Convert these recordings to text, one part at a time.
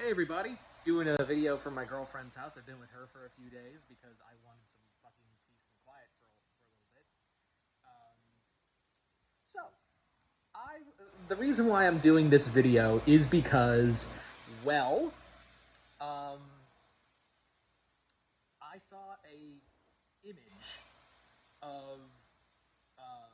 Hey everybody, doing a video from my girlfriend's house. I've been with her for a few days because I wanted some fucking peace and quiet for a little bit. Um, so, the reason why I'm doing this video is because, well, um, I saw a image of um,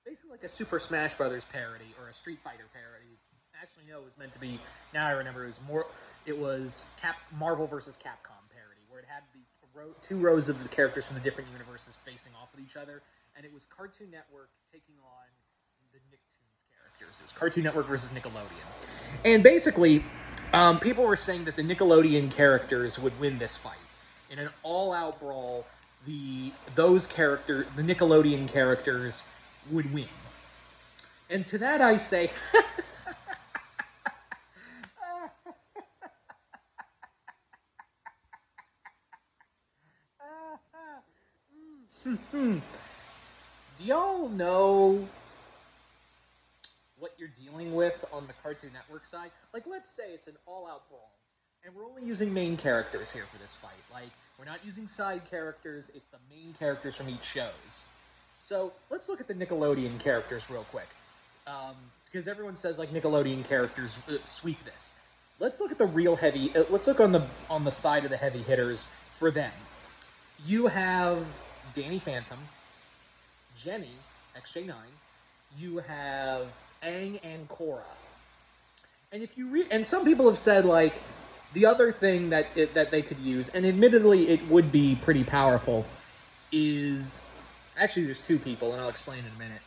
basically like a Super Smash Brothers parody or a Street Fighter parody. Actually, no, it was meant to be. Now I remember it was more. It was Marvel versus Capcom parody, where it had the two rows of the characters from the different universes facing off with each other, and it was Cartoon Network taking on the Nicktoons characters. It was Cartoon Network versus Nickelodeon, and basically, people were saying that the Nickelodeon characters would win this fight in an all-out brawl. The Nickelodeon characters would win. And to that I say, do y'all know what you're dealing with on the Cartoon Network side? Like, let's say it's an all-out brawl, and we're only using main characters here for this fight. Like, we're not using side characters, it's the main characters from each shows. So, let's look at the Nickelodeon characters real quick. Because everyone says, like, Nickelodeon characters sweep this. Let's look at the real heavy... let's look on the side of the heavy hitters for them. You have Danny Phantom, Jenny, XJ9. You have Aang and Korra. And if you and some people have said, like, the other thing that they could use, and admittedly it would be pretty powerful, is... Actually, there's two people, and I'll explain in a minute.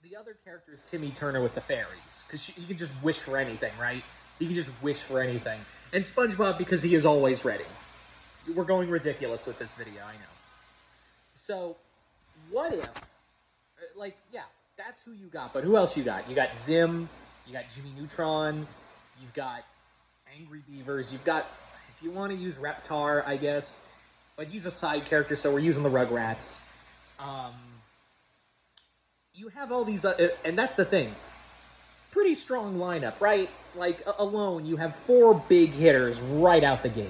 The other character is Timmy Turner with the fairies, because he can just wish for anything, right? He can just wish for anything. And SpongeBob, because he is always ready. We're going ridiculous with this video, I know. So, what if, like, yeah, that's who you got, but who else you got? You got Zim, you got Jimmy Neutron, you've got Angry Beavers, you've got, if you want to use Reptar, I guess, but he's a side character, so we're using the Rugrats. You have all these, and that's the thing, pretty strong lineup, right? Like, alone, you have four big hitters right out the gate.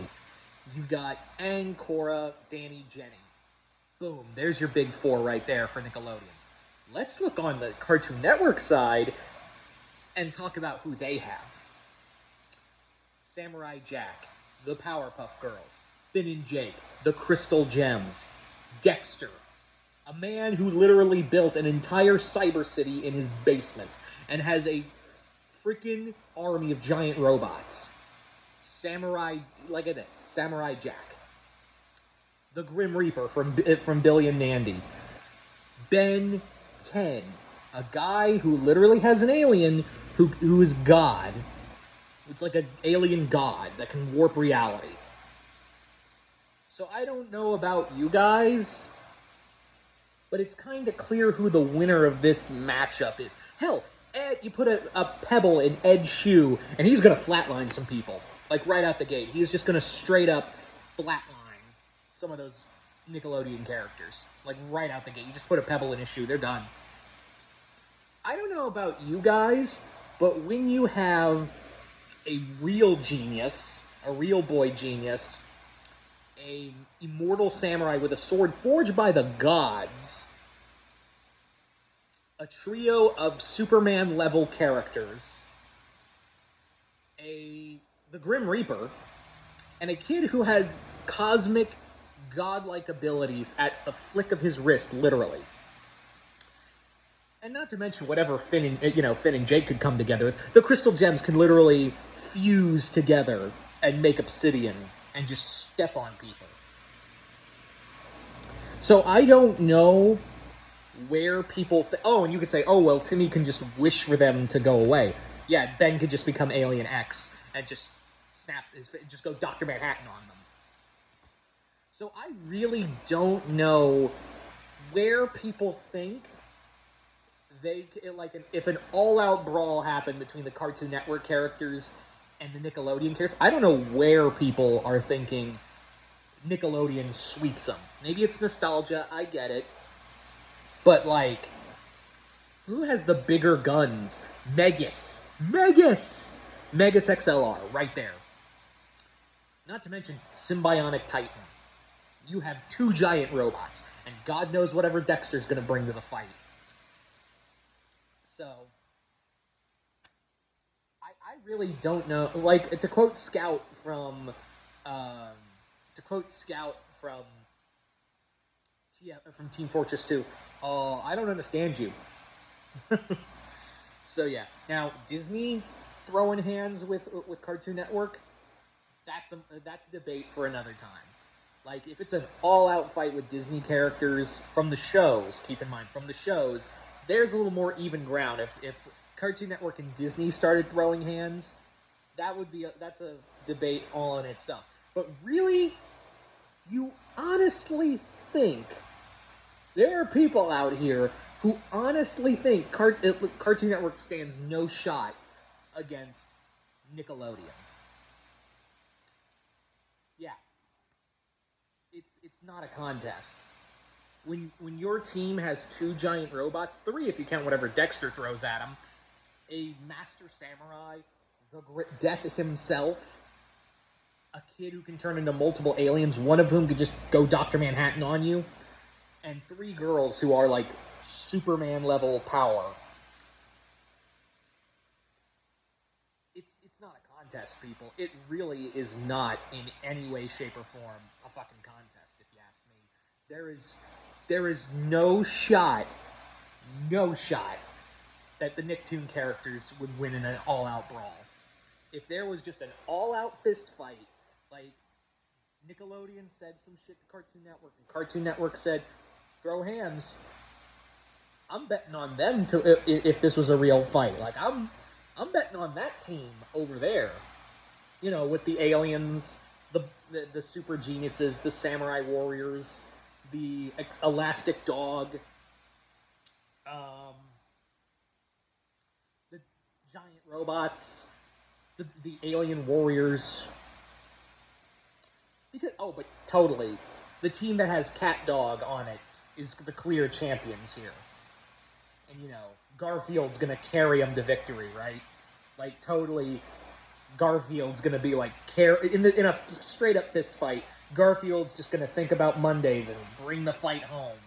You've got Aang, Korra, Danny, Jenny. Boom, there's your big four right there for Nickelodeon. Let's look on the Cartoon Network side and talk about who they have. Samurai Jack, the Powerpuff Girls, Finn and Jake, the Crystal Gems, Dexter, a man who literally built an entire cyber city in his basement and has a freaking army of giant robots. Samurai, like I said, Samurai Jack. The Grim Reaper from Billy and Mandy. Ben 10, a guy who literally has an alien who is God. It's like an alien god that can warp reality. So I don't know about you guys, but it's kind of clear who the winner of this matchup is. Hell, Ed, you put a pebble in Ed's shoe, and he's going to flatline some people. Like, right out the gate. He's just going to straight up flatline some of those Nickelodeon characters. Like, right out the gate. You just put a pebble in his shoe, they're done. I don't know about you guys, but when you have a real genius, a real boy genius, a immortal samurai with a sword forged by the gods, a trio of Superman-level characters, the Grim Reaper, and a kid who has cosmic, godlike abilities at a flick of his wrist, literally. And not to mention whatever Finn and Jake could come together with. The Crystal Gems can literally fuse together and make obsidian and just step on people. So I don't know where people... oh, and you could say, oh, well, Timmy can just wish for them to go away. Yeah, Ben could just become Alien X and just just go Dr. Manhattan on them. So I really don't know where people think if an all-out brawl happened between the Cartoon Network characters and the Nickelodeon characters, I don't know where people are thinking Nickelodeon sweeps them. Maybe it's nostalgia, I get it. But, like, who has the bigger guns? Megas, Megas XLR, right there. Not to mention Symbionic Titan. You have 2 giant robots, and God knows whatever Dexter's going to bring to the fight. So, I really don't know. Like, to quote Scout from, from Team Fortress 2, I don't understand you. So yeah, now Disney throwing hands with Cartoon Network, that's a debate for another time. Like, if it's an all-out fight with Disney characters from the shows, keep in mind, from the shows, there's a little more even ground. If Cartoon Network and Disney started throwing hands, that's a debate all in itself. But really, you honestly think there are people out here who honestly think Cartoon Network stands no shot against Nickelodeon? Yeah, it's not a contest. When your team has 2 giant robots, 3 if you count whatever Dexter throws at them, a master samurai, the Death himself, a kid who can turn into multiple aliens, one of whom could just go Dr. Manhattan on you, and 3 girls who are like Superman level power. It's not a contest, people. It really is not in any way, shape, or form a fucking contest, if you ask me. There is no shot that the Nicktoon characters would win in an all-out brawl. If there was just an all-out fist fight, like Nickelodeon said some shit to Cartoon Network, and Cartoon Network said, throw hands, I'm betting on them if this was a real fight. Like, I'm betting on that team over there. You know, with the aliens, the super geniuses, the samurai warriors, the elastic dog, the giant robots, the alien warriors. Because but totally, the team that has Cat Dog on it is the clear champions here. And, you know, Garfield's gonna carry them to victory, right? Like, totally, Garfield's gonna be like, in a straight up fist fight, Garfield's just gonna think about Mondays and bring the fight home.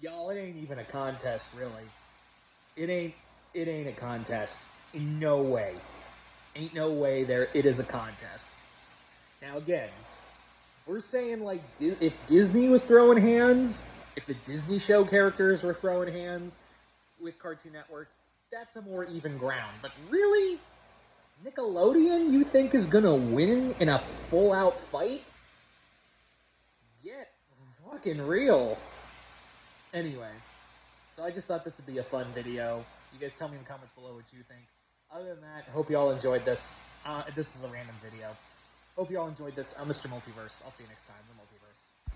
Y'all, it ain't even a contest, really. It ain't a contest. In no way. Ain't no way it is a contest. Now, again, we're saying, like, if Disney was throwing hands, if the Disney show characters were throwing hands with Cartoon Network, that's a more even ground. But really, Nickelodeon, you think is gonna win in a full-out fight? Get fucking real. Anyway, so I just thought this would be a fun video. You guys tell me in the comments below what you think. Other than that, I hope you all enjoyed this. This is a random video. Hope you all enjoyed this. I'm Mr. Multiverse. I'll see you next time. The Multiverse.